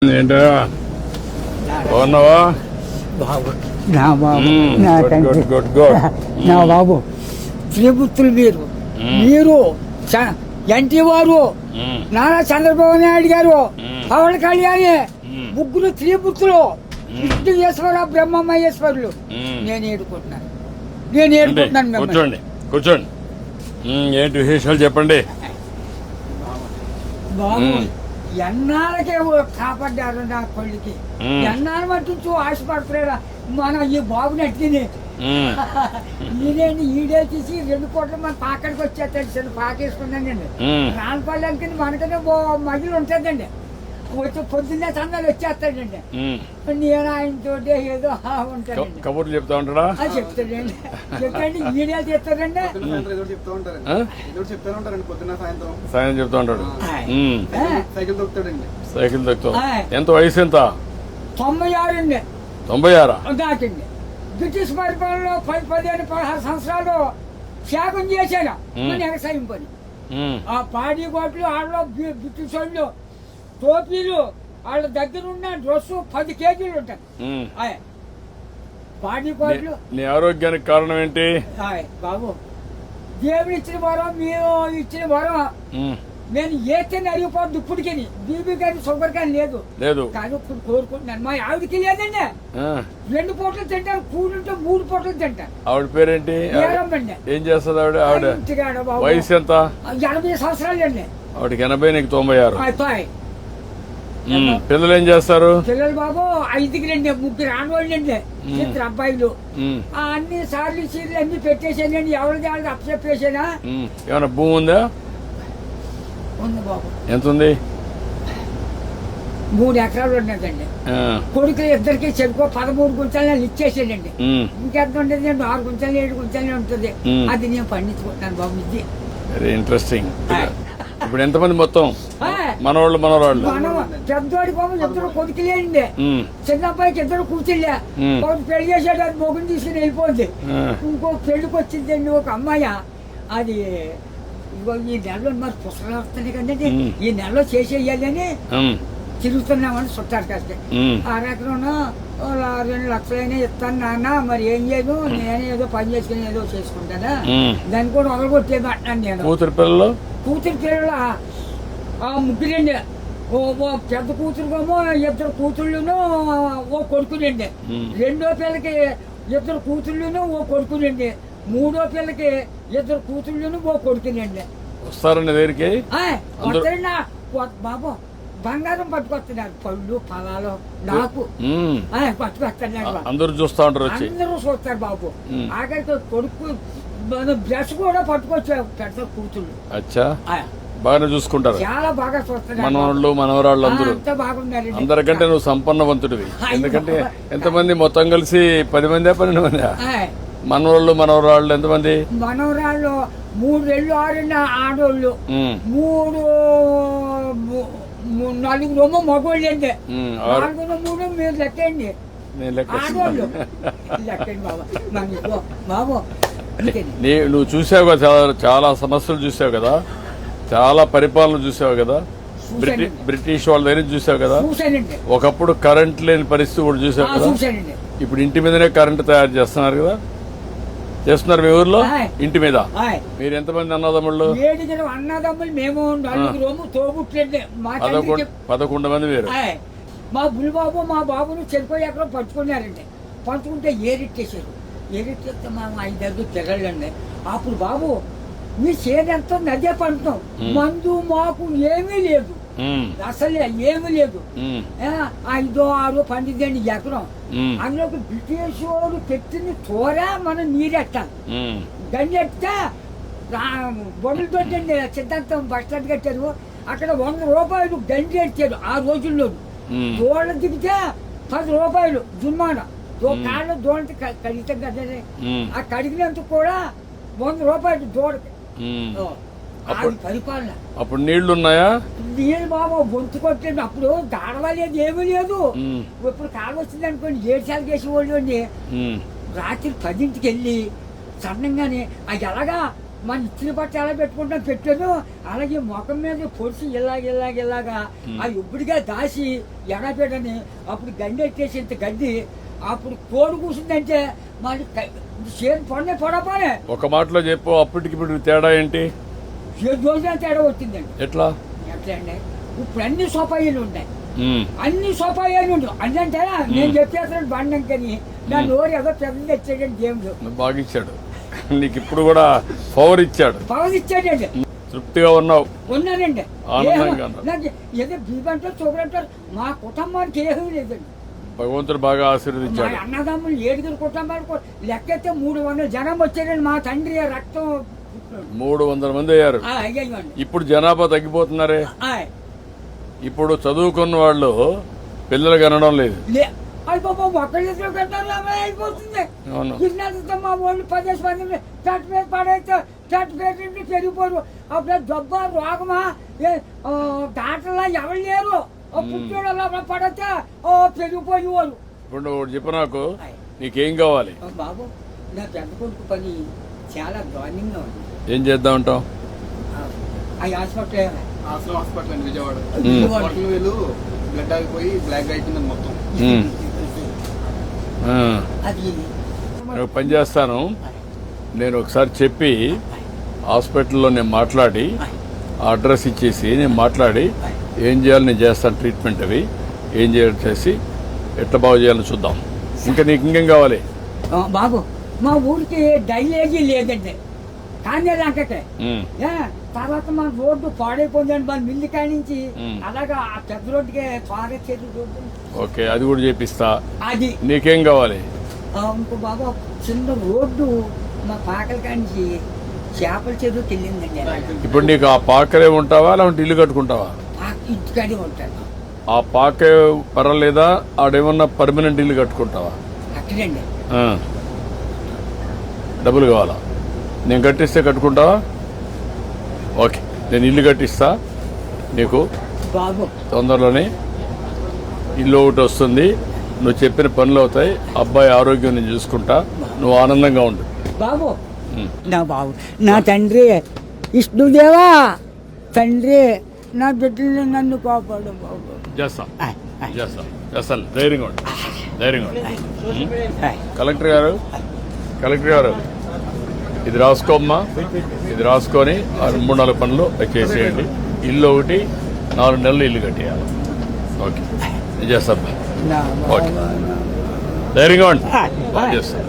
ఏంటా బాగున్నావా? బాబు నా బాబు నా గుడ్ తండ్రి గుడ్ గుడ్ గుడ్. నా బాబు శ్రీపుత్రులు మీరు ఎన్టీ వారు నారా చంద్రబాబు నాయుడు గారు పవన్ కళ్యాణ్ ముగ్గురు త్రిపుత్రులు విష్ణుయేశ్వర బ్రహ్మమహేశ్వరులు నేను ఏడుకుంటున్నాను మిమ్మల్ని. కూర్చోండి కూర్చోండి. ఏంటి విశేషాలు చెప్పండి. బాబు ఎన్నాళ్ళకే కాపాడ్డారు నా కొడుకి. ఎన్నాళ్ళు మట్టించు ఆశపడుతున్నారా మన ఈ బాబుని అట్టిని ఈడేంటి ఈడే తీసి 2 కోట్ల మన పాకడికి వచ్చేస్తాడు. చిన్న పాకేసుకున్నానండి. రానపల్లికి మనకనే మగిలి ఉంటుందండి. వచ్చి పొద్దున్నే సందాలు వచ్చేస్తాడండి. నేను ఆయనతో ఏదో ఉంటానండి. కబుర్లు చెప్తా ఉంటాడా? చెప్తాడండి. చెప్పండి ఈడే చేస్తాడండి. సాయం చెప్తా ఉంటాడు. సైకిల్ తొక్కుతావు. ఎంత వయసు ఎంత? 96 అండి. 96 దాటింది. బ్రిటిష్ పరిపాలనలో 15-16 సంవత్సరాలు త్యాగం చేశాను మన వ్యవసాయం పని. ఆ పాడి కోట్లు వాళ్ళలో బ్రిటిష్ వాళ్ళు టోపీలు వాళ్ళ దగ్గర ఉన్న డ్రెస్ 10 కేజీలు ఉంటాయి. పాడి కోట్లు. నీ ఆరోగ్యానికి కారణం ఏంటి? బాబు దేవుడు ఇచ్చిన వరం, మీరు ఇచ్చిన వరం. నేను ఏతేనే అరిగిపోద్దు ఇప్పటికి. బీబీ కానీ షుగర్ కానీ లేదు కానీ ఇప్పుడు కోరుకుంటున్నాను. మా ఆవిడకి లేదండి. 2 పూటలు తింటారు. కూడుంటే 3 పూటలు తింటారు. ఆవిడ పేరేంటి? ఏం చేస్తుంది ఆవిడ? వయసు ఎంత? 80 సంవత్సరాలు అండి. ఆవిడకి 80, నీకు 96. పిల్లలు ఏం చేస్తారు? పిల్లలు బాబు 5 ముగ్గురు ఆడవాళ్ళండి. 2 అబ్బాయిలు. అన్ని సార్లు సీర్లు అన్ని పెట్టేసానండి. ఎవరిది వాళ్ళకి అప్పచెప్పేసానా. ఏమైనా భూమి ఉందా? ఉంది బాబు. ఎంత ఉంది? 3 ఎకరాలు ఉన్నదండి. కొడుకులు ఇద్దరికి చెరుకు 13 గుంటలు ఇచ్చేసాడండి. ఇంకెంత ఉండేది? 6 గుంటలు 7 గుంటలు ఉంటుంది. అది నేను పండించుకుంటున్నాను బాబు. ఇది వెరీ ఇంట్రెస్టింగ్. ఇప్పుడు ఎంతమంది మొత్తం? మనవాళ్ళు మనవరాళ్ళు? పెద్దోడి బాబు 2 కొడుకులేండి. చిన్న అబ్బాయికి 2 కూతుళ్ళే. ఒకటి పెళ్లి చేసాడు. అది మొగుని తీసుకుని వెళ్ళిపోయింది. ఇంకో పెళ్లికి వచ్చిందండి ఒక అమ్మాయి. అది ఈ నెలలో మరి పుస్తకాలు వస్తున్నాయి కదండి. ఈ నెలలో చేసేయాలని తిరుగుతున్నామని చుట్టారు కాస్త. 6 ఎకరం 2 లక్షలైనా ఇస్తాను నాన్న. మరి ఏం చేయదు, నేనే ఏదో పని చేసుకుని ఏదో చేసుకుంటానా. దాన్ని కూడా వదలగొట్టేది అంటున్నాను నేను. కూతురు పిల్లలు 3 పెద్ద కూతురుకేమో 2 కూతుళ్ళును ఓ కొడుకునండి. 2వ పిల్లకి 2 కూతుళ్ళును ఓ కొడుకునండి. 3వ పిల్లకి 2 కూతుళ్ళును ఓ కొడుకునండి. వస్తారండి దగ్గరికి? బాబు బంగారం పట్టుకొస్తున్నారు. పళ్ళు ఫలాలు నాకు పట్టుకొస్తున్నారు. అందరూ చూస్తా ఉంటారు. అందరూ చూస్తారు బాబు. ఆఖరికి కొడుకు బ్రష్ కూడా పట్టుకొచ్చారు. పెద్ద కూతుళ్ళు బాగానే చూసుకుంటారు. చాలా బాగా చూస్తున్నారు. మనవాళ్ళు మనవరాళ్ళు అందరూ బాగున్నారు. అందరికంటే నువ్వు సంపన్నవంతుడివి. ఎందుకంటే ఎంతమంది మొత్తం కలిసి 10 మంది 12 మంది మనవాళ్ళు మనవరాళ్ళు ఎంతమంది? మనవరాళ్ళు 3 6 ఆడోళ్ళు, 4 మగోళ్ళు అండి. 4 మీరు లెక్కండి. ఆడోళ్ళు లెక్కండి బాబు. బాబు నువ్వు చూసావు కదా, చాలా సమస్యలు చూసావు కదా, చాలా పరిపాలన చూసావు కదా, బ్రిటిష్ వాళ్ళ దగ్గర చూసావు కదా. ఒకప్పుడు కరెంట్ లేని పరిస్థితి కూడా చూసావు కదా. ఇప్పుడు ఇంటి మీదనే కరెంట్ తయారు చేస్తున్నారు కదా. చేస్తున్నారు మీ ఊర్లో ఇంటి మీద. మీరు ఎంతమంది అన్నదమ్ముళ్ళు? 7 అన్నదమ్ములు. మేము 4 తోబుట్లండి. 11 మంది మీరు. మా బుల్బాబు మా బాబును చెరుకు ఎకరం పంచుకున్నారండి. పంచుకుంటే ఏరెట్టేశారు. ఏరెట్టేస్తే మా 5 పిల్లలండి. అప్పుడు బాబు మీ చేనంతా నదే పంటున్నాం. మందు మాకు ఏమీ లేదు, అసలే ఏమీ లేదు. 5 6 పండిద్దండి ఎకరం. అందులోకి బ్రిటిష్ వాడు పెట్టిన తోర మనం నీరెట్టాలి. గంజెట్టే బొమ్మలతో సిద్ధాంతం బస్ స్టాండ్ కట్టారు. అక్కడ 100 రూపాయలు గంజి ఎట్టారు ఆ రోజుల్లో. దోళ్ళ దిగితే 10 రూపాయలు జుర్మానా. కాళ్ళు దోళ్ళకి కడిగితే కదా, ఆ కడిగినందుకు కూడా 100 రూపాయలు దోడకి. పరిపాలన. అప్పుడు నీళ్లు ఉన్నాయా? నీళ్ళు బాబు బొంతు కొట్టండి. అప్పుడు దాడవలేదు, ఏమీ లేదు. ఇప్పుడు కాలు వచ్చింది అనుకోండి 7 సార్లు చేసేవాళ్ళు అండి. రాత్రి 10ంటికి వెళ్ళి సన్నంగానే అది ఎలాగా మన ఇచ్చిన బట్ట ఎలా పెట్టుకుంటాం పెట్టాను, అలాగే ముఖం మీద పొడిచి ఇలాగా ఆ ఇప్పుడుగా దాసి ఎడపెట్టని అప్పుడు గండి ఎట్టేసి ఇంత గడ్డి అప్పుడు కోడి కూర్చుందంటే మరి చేను పడపోనే. ఒక మాటలో చెప్పు, అప్పటికి ఇప్పుడు తేడా ఏంటి? 7 రోజుల తేడా వచ్చిందండి. ఎట్లా అండి ఇప్పుడు అన్ని సోపాయిలు ఉన్నాయి, అన్ని సోపాయిలు ఉండవు. అంటే నేను చెప్పేస్తాను బండం కానీ నా నోరు ఏదో పెద్ద తెచ్చాడండి దేవుడు. బాగా ఇచ్చాడు నీకు, ఇప్పుడు కూడా పవర్ ఇచ్చాడు. తృప్తిగా ఉన్నావు? ఉన్నానండి. ఆనందంగా ఉన్నావు? నాకు ఏదో బీబంటారు చూపరంటారు, మా కుటుంబానికి ఏమీ లేదండి. భగవంతుడు బాగా ఆశీర్వదించాడు. మా అన్నదమ్ములు 7 కుటుంబాలకు లెక్కైతే 300 జనం వచ్చారండి. మా తండ్రి రక్తం 300 మంది అయ్యారు. ఇప్పుడు జనాభా తగ్గిపోతున్నారే. ఇప్పుడు చదువుకున్న వాళ్ళు పిల్లలు కనడం లేదు. అయిపోతుంది. మా వాళ్ళు 10 మంది చట్టు మీద పడైతే చట్టు మీద పెరిగిపోరు. అప్పుడు దెబ్బ రోగమా దాటలా ఎవరు లేరు. పుట్టోడు పడితే పెరిగిపోయేవారు. ఇప్పుడు చెప్పు నాకు, నీకేం కావాలి? బాబు నా పెద్ద కొడుకు పని చాలా దారుణంగా ఉంది. ఏం చేద్దాం అంటావు? ఆ హాస్పిటల్ అండి విజయవాడ వీళ్ళు బ్లడ్ ఆగిపోయి బ్లాక్ అయిపోయింది మొత్తం. నేను పని చేస్తాను, నేను ఒకసారి చెప్పి హాస్పిటల్లో నేను మాట్లాడి అడ్రస్ ఇచ్చేసి నేను మాట్లాడి ఏం చేయాలి నేను చేస్తాను. ట్రీట్మెంట్ అవి ఏం చేయాలి చేసి ఎట్లా బాగు చేయాలని చూద్దాం. ఇంకా నీకు ఇంకేం కావాలి? బాబు మా ఊరికి డైలేజీ లేదండి, కానీ అంకటే తర్వాత మన రోడ్డు పాడైపోయిందండి. మన మిల్లి కాడి నుంచి అలాగా ఆ పెద్ద రోడ్డుకి పారేసేది రోడ్డు. ఓకే, అది కూడా చేపిస్తా. అది నీకేం కావాలి? ఇంకో బాబు చిన్న రోడ్డు మా పాకల కాడి నుంచి చేపల చెరువుకి వెళ్ళిందండి. ఇప్పుడు నీకు ఆ పాకరే ఉంటావా లేకుంటే ఇల్లు కట్టుకుంటావా? ఇంటికాడే ఉంటాను. ఆ పాకే పర్వాలేదా? ఆడేమన్నా పర్మనెంట్ ఇల్లు కట్టుకుంటావా? అక్కడండి. డబ్బులు కావాలా? నేను కట్టిస్తే కట్టుకుంటావా? ఓకే, నేను ఇల్లు కట్టిస్తా నీకు. బాబు తొందరలోనే ఇల్లు ఒకటి వస్తుంది, నువ్వు చెప్పిన పనులు అవుతాయి, అబ్బాయి ఆరోగ్యం నేను చూసుకుంటా, నువ్వు ఆనందంగా ఉండు. బాబు నా బాబు నా తండ్రి విష్ణుదేవా, తండ్రి నా బిడ్డల్ని నన్ను కాపాడు బాబు. చేస్తాను. ధైర్యంగా ఉండు, ధైర్యంగా ఉండు. కలెక్టర్ గారు ఇది రాసుకోమ్మా, ఇది రాసుకొని 3-4 పనులు చేసేయండి. ఇల్లు ఒకటి 4 నెలలు ఇల్లు కట్టేయాలి. ఓకే, నేను చేస్తాను. ఓకే, ధైర్యంగా ఉండి చేస్తాను.